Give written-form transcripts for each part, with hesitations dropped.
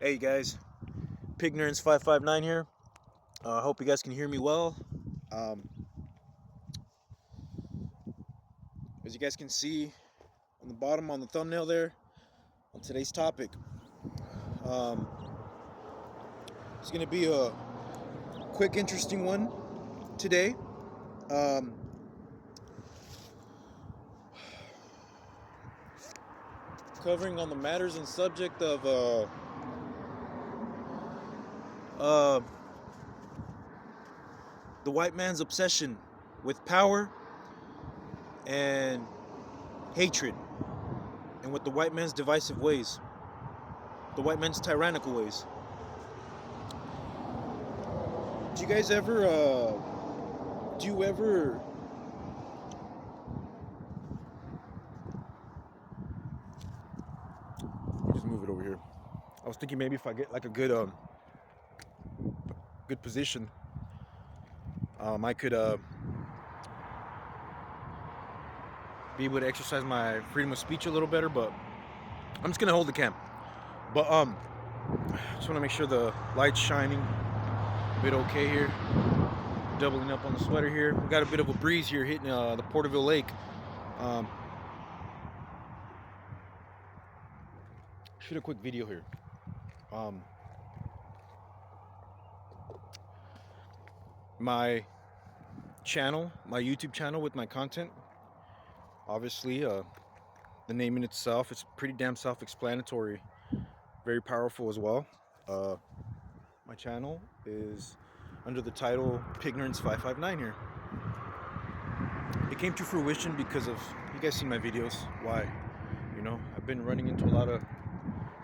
Hey guys, Pignerance559 here. I hope you guys can hear me well. As you guys can see on the bottom on the thumbnail there, on today's topic, it's going to be a quick, interesting one today. Covering on the matters and subject of the white man's obsession with power and hatred, and with the white man's divisive ways, the white man's tyrannical ways. Do you ever just move it over here? I was thinking maybe if I get like a good position, I could be able to exercise my freedom of speech a little better, but I'm just gonna hold the cam. But just want to make sure the light's shining a bit okay here. Doubling up on the sweater here. We got a bit of a breeze here hitting the Porterville Lake. Shoot a quick video here. My channel, my YouTube channel with my content, obviously the name in itself, it's pretty damn self-explanatory, very powerful as well. My channel is under the title Pignerance559 here. It came to fruition because of, you guys seen my videos, why? You know, I've been running into a lot of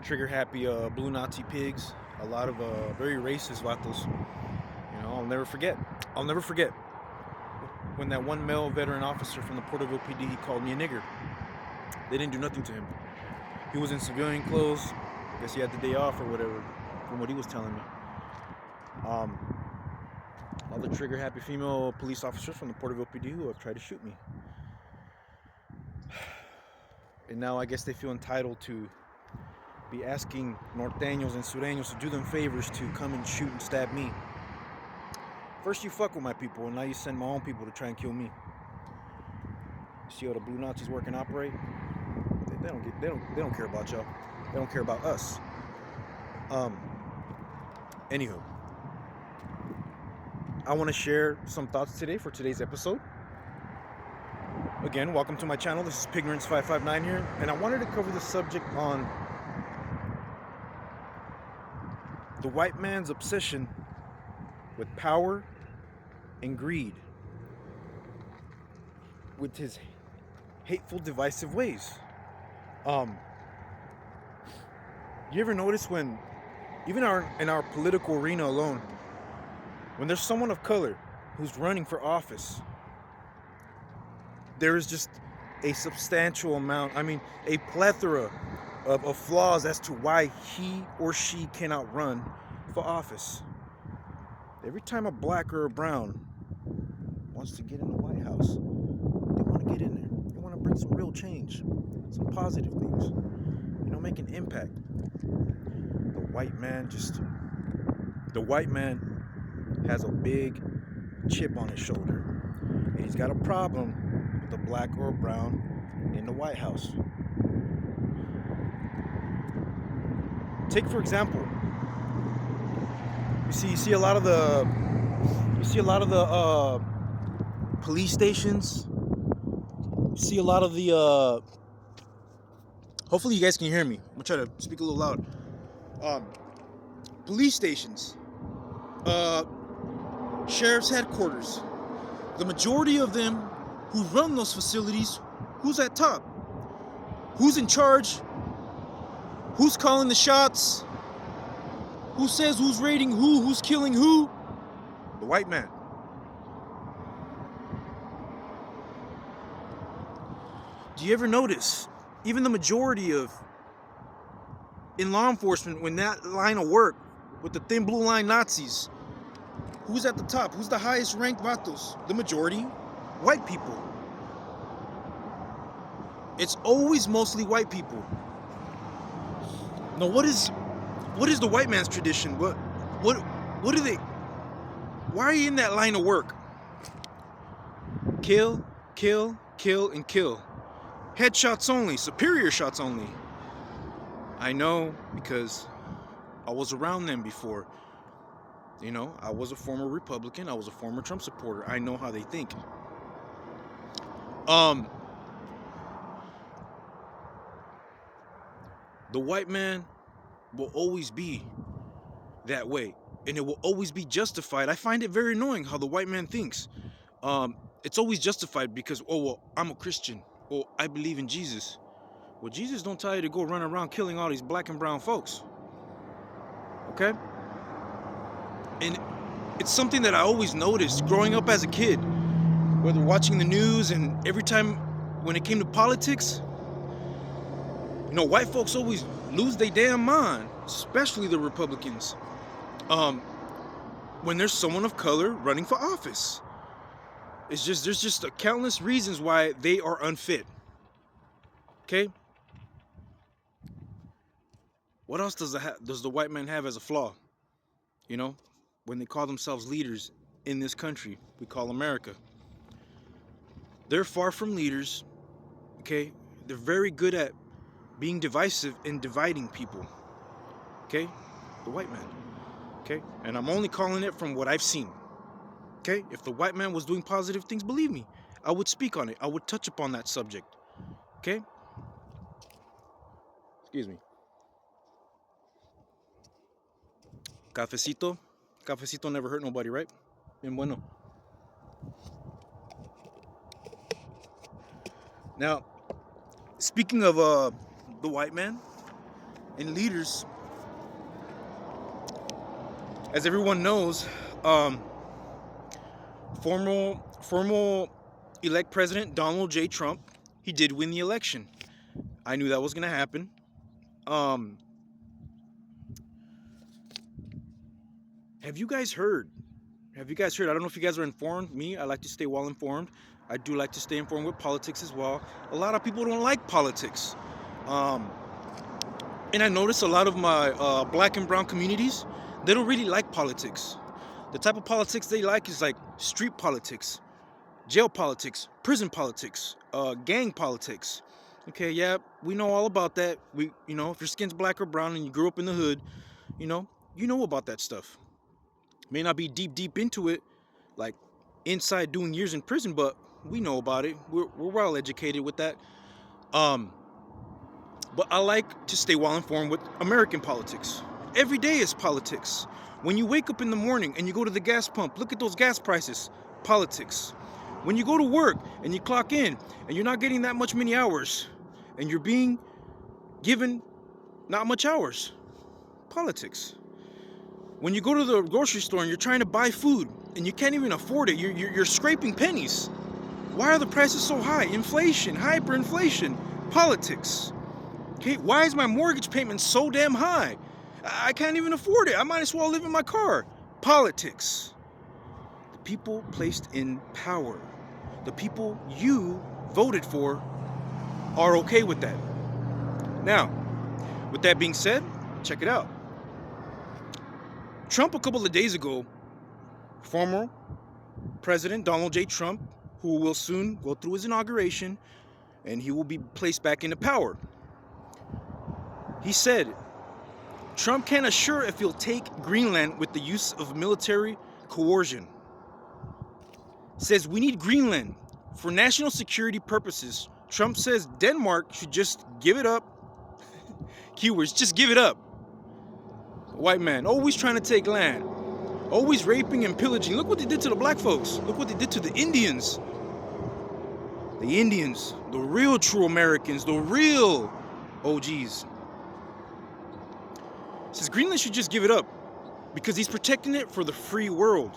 trigger-happy blue Nazi pigs, a lot of very racist vatos. You know, I'll never forget when that one male veteran officer from the Porterville PD, he called me a nigger. They didn't do nothing to him. He was in civilian clothes. I guess he had the day off or whatever, from what he was telling me. All the trigger-happy female police officers from the Porterville PD who have tried to shoot me. And now I guess they feel entitled to be asking norteños and sureños to do them favors to come and shoot and stab me. First you fuck with my people, and now you send my own people to try and kill me. See how the blue Nazis work and operate? They don't care about y'all. They don't care about us. Anywho, I want to share some thoughts today for today's episode. Again, welcome to my channel. This is Pignerance559 here, and I wanted to cover the subject on the white man's obsession with power and greed, with his hateful, divisive ways. You ever notice when, even in our political arena alone, when there's someone of color who's running for office, there is just a substantial amount, a plethora of flaws as to why he or she cannot run for office. Every time a black or a brown wants to get in the White House, they want to get in there. They want to bring some real change, some positive things, you know, make an impact. The white man has a big chip on his shoulder, and he's got a problem with a black or a brown in the White House. Take for example, you see a lot of the police stations. You see a lot of the hopefully you guys can hear me. I'm gonna try to speak a little loud. Police stations, sheriff's headquarters, the majority of them who run those facilities, who's at top? Who's in charge? Who's calling the shots? Who says who's raiding who? Who's killing who? The white man. Do you ever notice, even the majority of, in law enforcement, when that line of work with the thin blue line Nazis, who's at the top? Who's the highest ranked vatos? The majority, white people. It's always mostly white people. Now, what is what is the white man's tradition? What do they? Why are you in that line of work? Kill, kill, kill, and kill. Headshots only, superior shots only. I know because I was around them before. You know, I was a former Republican. I was a former Trump supporter. I know how they think. The white man will always be that way, and it will always be justified. I find it very annoying how the white man thinks. It's always justified because, oh, well, I'm a Christian. Well, I believe in Jesus. Well, Jesus don't tell you to go run around killing all these black and brown folks. Okay? And it's something that I always noticed growing up as a kid, whether watching the news and every time when it came to politics, you know, white folks always lose their damn mind, especially the Republicans, when there's someone of color running for office. It's just, there's just countless reasons why they are unfit. Okay? What else does the white man have as a flaw? You know, when they call themselves leaders in this country we call America. They're far from leaders, okay? They're very good at being divisive and dividing people, okay? The white man, okay? And I'm only calling it from what I've seen, okay? If the white man was doing positive things, believe me, I would speak on it. I would touch upon that subject, okay? Excuse me. Cafecito. Cafecito never hurt nobody, right? Bien bueno. Now, speaking of the white man and leaders, as everyone knows, former elect President Donald J. Trump, he did win the election. I knew that was going to happen. Have you guys heard? I don't know if you guys are informed. Me, I like to stay well informed. I do like to stay informed with politics as well. A lot of people don't like politics. And I notice a lot of my black and brown communities, they don't really like politics. The type of politics they like is like street politics, jail politics, prison politics, gang politics. Okay, yeah, we know all about that. You know, if your skin's black or brown and you grew up in the hood, you know about that stuff. May not be deep into it, like inside doing years in prison, but we know about it. We're well educated with that. But I like to stay well informed with American politics. Every day is politics. When you wake up in the morning and you go to the gas pump, look at those gas prices. Politics. When you go to work and you clock in and you're not getting that many hours and you're being given not much hours. Politics. When you go to the grocery store and you're trying to buy food and you can't even afford it, you're scraping pennies. Why are the prices so high? Inflation, hyperinflation, politics. Okay, why is my mortgage payment so damn high? I can't even afford it. I might as well live in my car. Politics. The people placed in power, the people you voted for, are okay with that. Now, with that being said, check it out. Trump, a couple of days ago, former President Donald J. Trump, who will soon go through his inauguration, and he will be placed back into power. He said, Trump can't assure if he'll take Greenland with the use of military coercion. Says we need Greenland for national security purposes. Trump says Denmark should just give it up. Keywords, just give it up. White man, always trying to take land. Always raping and pillaging. Look what they did to the black folks. Look what they did to the Indians. The Indians, the real true Americans, the real OGs. Says Greenland should just give it up because he's protecting it for the free world.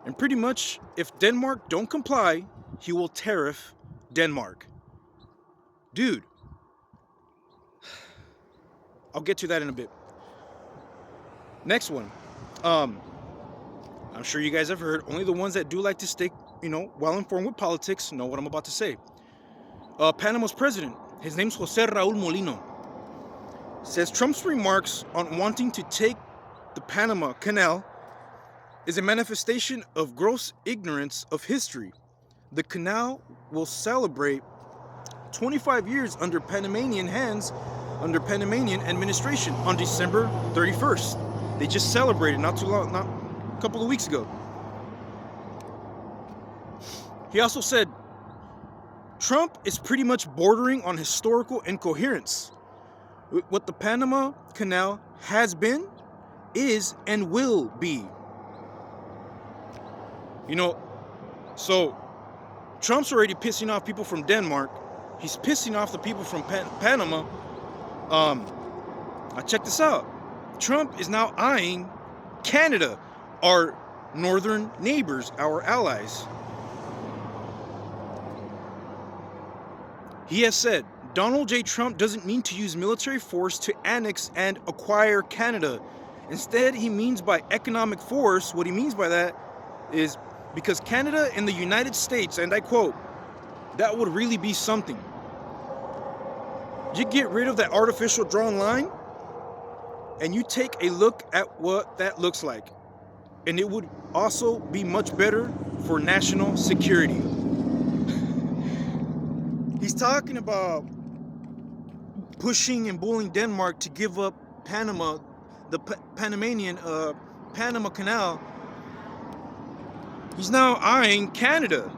And pretty much, if Denmark don't comply, he will tariff Denmark. Dude, I'll get to that in a bit. Next one. I'm sure you guys have heard. Only the ones that do like to stay, well informed with politics know what I'm about to say. Panama's president, his name's Jose Raul Molino. says Trump's remarks on wanting to take the Panama Canal is a manifestation of gross ignorance of history. The canal will celebrate 25 years under Panamanian administration on December 31st. They just celebrated not a couple of weeks ago. He also said Trump is pretty much bordering on historical incoherence. What the Panama Canal has been, is, and will be. You know, so Trump's already pissing off people from Denmark. He's pissing off the people from Panama. Check this out. Trump is now eyeing Canada, our northern neighbors, our allies. He has said Donald J. Trump doesn't mean to use military force to annex and acquire Canada. Instead, he means by economic force, what he means by that is because Canada and the United States, and I quote, that would really be something. You get rid of that artificial drawn line and you take a look at what that looks like. And it would also be much better for national security. He's talking about pushing and bullying Denmark to give up Panama, the Panamanian Panama Canal. He's now eyeing Canada.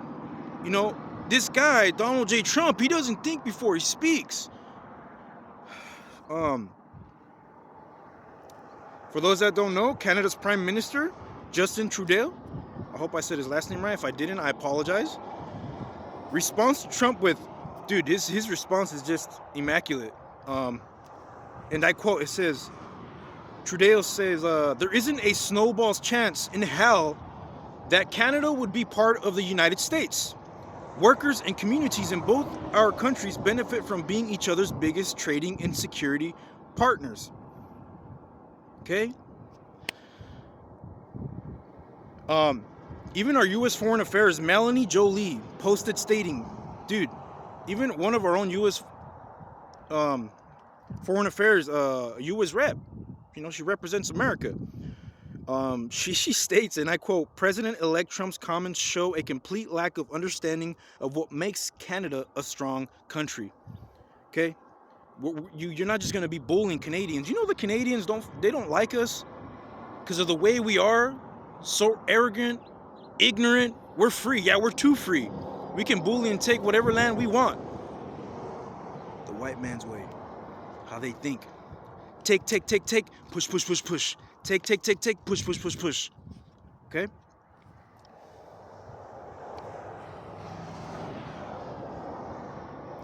You know, this guy, Donald J. Trump, he doesn't think before he speaks. For those that don't know, Canada's Prime Minister, Justin Trudeau, I hope I said his last name right. If I didn't, I apologize. Response to Trump with, dude, his response is just immaculate. And I quote, it says, Trudeau says, there isn't a snowball's chance in hell that Canada would be part of the United States. Workers and communities in both our countries benefit from being each other's biggest trading and security partners. Okay? Even our U.S. Foreign Affairs, Melanie Jolie, posted stating, dude, even one of our own U.S. Foreign Affairs, U.S. rep, you know, she represents America. She states, and I quote, President-elect Trump's comments show a complete lack of understanding of what makes Canada a strong country. Okay? You're not just going to be bullying Canadians. You know the Canadians don't like us because of the way we are, so arrogant, ignorant. We're free. Yeah, we're too free. We can bully and take whatever land we want. The white man's way. How they think. Take, push, push, push, push. Take, push, push, push, push. Okay?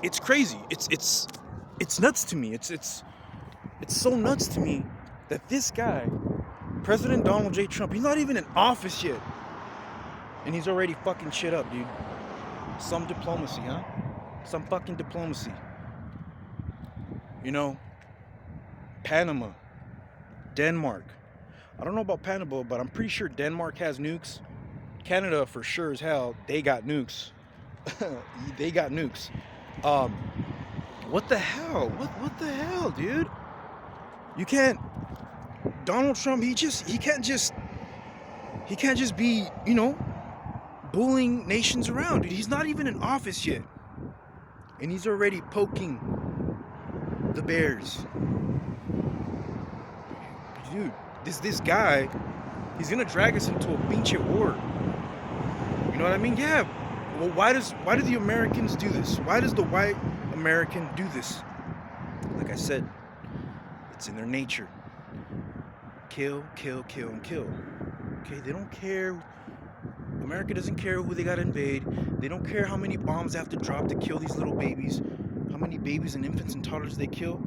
It's crazy. It's nuts to me. It's so nuts to me that this guy, President Donald J. Trump, he's not even in office yet. And he's already fucking shit up, dude. Some diplomacy, huh? Some fucking diplomacy. You know, Panama, Denmark. I don't know about Panama, but I'm pretty sure Denmark has nukes. Canada, for sure as hell, they got nukes. They got nukes. What the hell? What the hell, dude? You can't. Donald Trump, he can't just be, you know, bullying nations around, dude. He's not even in office yet, and he's already poking the bears. Dude, this guy, he's gonna drag us into a pinche war. You know what I mean? Yeah. Well, why do the Americans do this? Why does the white American do this? Like I said, it's in their nature. Kill, kill, kill, and kill. Okay, they don't care. America doesn't care who they gotta invade. They don't care how many bombs they have to drop to kill these little babies. How many babies and infants and toddlers they kill.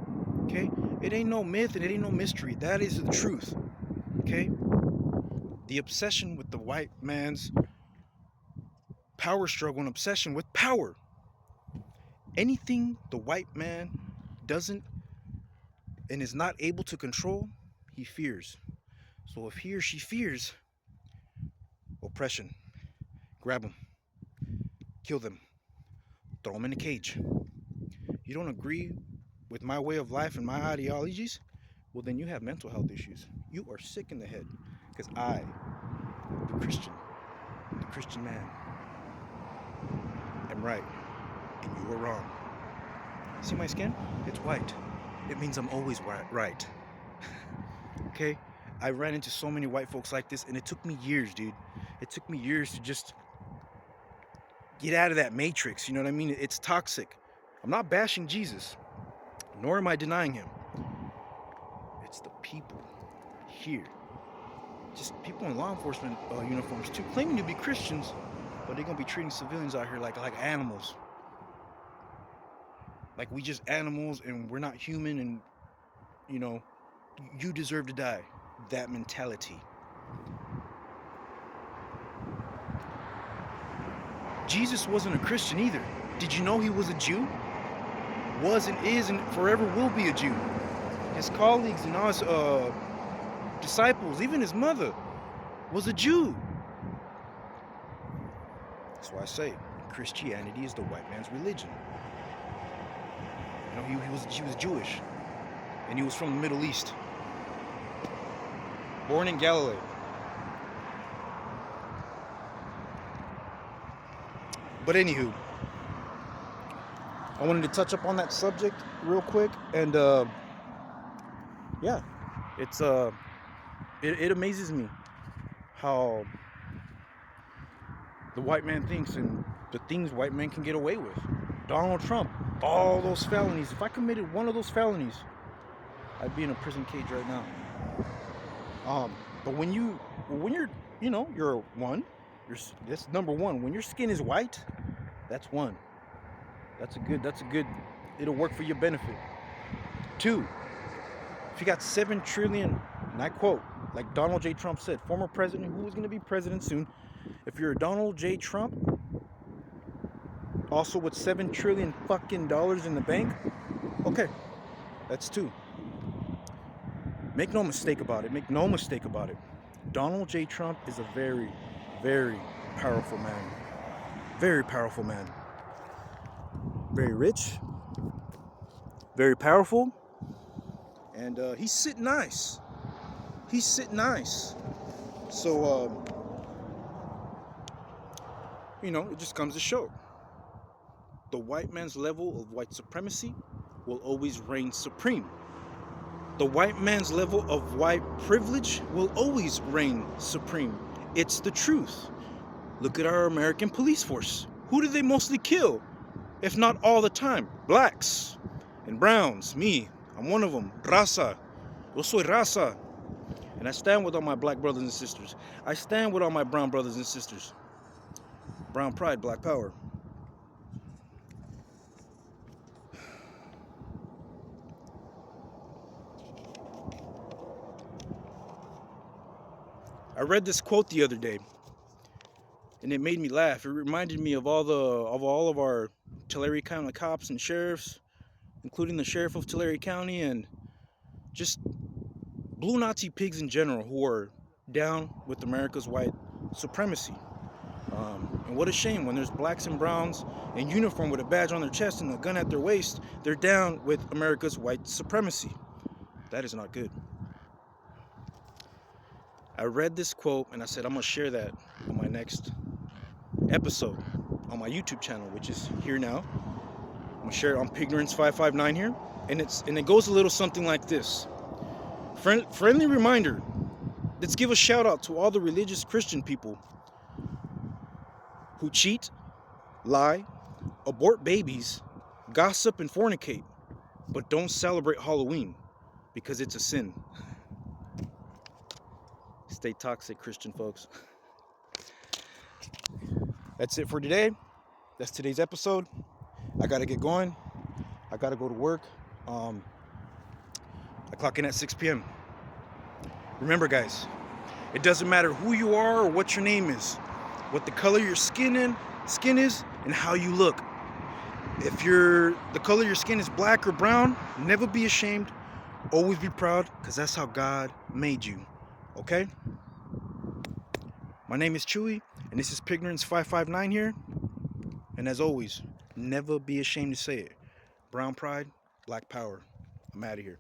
Okay? It ain't no myth and it ain't no mystery. That is the truth. Okay? The obsession with the white man's power struggle and obsession with power. Anything the white man doesn't and is not able to control, he fears. So if he or she fears oppression, grab them, kill them, throw them in a cage. You don't agree with my way of life and my ideologies, well, then you have mental health issues. You are sick in the head. Because I, the Christian man, am right and you are wrong. See my skin? It's white. It means I'm always right. Okay? I ran into so many white folks like this, and it took me years, dude. It took me years to just get out of that matrix. You know what I mean? It's toxic. I'm not bashing Jesus, nor am I denying him. It's the people here. Just people in law enforcement uniforms too, claiming to be Christians, but they're gonna be treating civilians out here like animals. Like we just animals and we're not human, and you know, you deserve to die. That mentality. Jesus wasn't a Christian either. Did you know he was a Jew? Was and is and forever will be a Jew. His colleagues and all his disciples, even his mother, was a Jew. That's why I say Christianity is the white man's religion. You know, he was Jewish, and he was from the Middle East, born in Galilee. But anywho, I wanted to touch up on that subject real quick, and yeah, it's it amazes me how the white man thinks and the things white men can get away with. Donald Trump, all those felonies. If I committed one of those felonies, I'd be in a prison cage right now. But when you're, you know, you're one. That's number one. When your skin is white, that's one. That's a good. It'll work for your benefit. Two, if you got 7 trillion, and I quote, like Donald J. Trump said, former president who was going to be president soon, if you're a Donald J. Trump, also with 7 trillion fucking dollars in the bank, okay, that's 2. Make no mistake about it. Make no mistake about it. Donald J. Trump is a very, very powerful man. Very powerful man. Very rich. Very powerful. And he's sitting nice. He's sitting nice. So, you know, it just comes to show. The white man's level of white supremacy will always reign supreme. The white man's level of white privilege will always reign supreme. It's the truth. Look at our American police force. Who do they mostly kill? If not all the time? Blacks and browns. Me, I'm one of them. Raza. Yo soy raza. And I stand with all my black brothers and sisters. I stand with all my brown brothers and sisters. Brown pride, black power. I read this quote the other day, and it made me laugh. It reminded me of all of our Tulare County cops and sheriffs, including the sheriff of Tulare County, and just blue Nazi pigs in general who are down with America's white supremacy. And what a shame when there's blacks and browns in uniform with a badge on their chest and a gun at their waist, they're down with America's white supremacy. That is not good. I read this quote and I said I'm going to share that on my next episode on my YouTube channel, which is here now. I'm going to share it on Pignorance559 here. And it goes a little something like this. Friendly reminder. Let's give a shout out to all the religious Christian people who cheat, lie, abort babies, gossip and fornicate, but don't celebrate Halloween because it's a sin. Stay toxic, Christian folks. That's it for today. That's today's episode. I gotta get going. I gotta go to work. I clock in at 6 p.m. Remember, guys, it doesn't matter who you are or what your name is, what the color your skin is, and how you look. If the color of your skin is black or brown, never be ashamed. Always be proud, because that's how God made you. Okay? My name is Chewy, and this is Pignorance559 here. And as always, never be ashamed to say it. Brown pride, Black power. I'm out of here.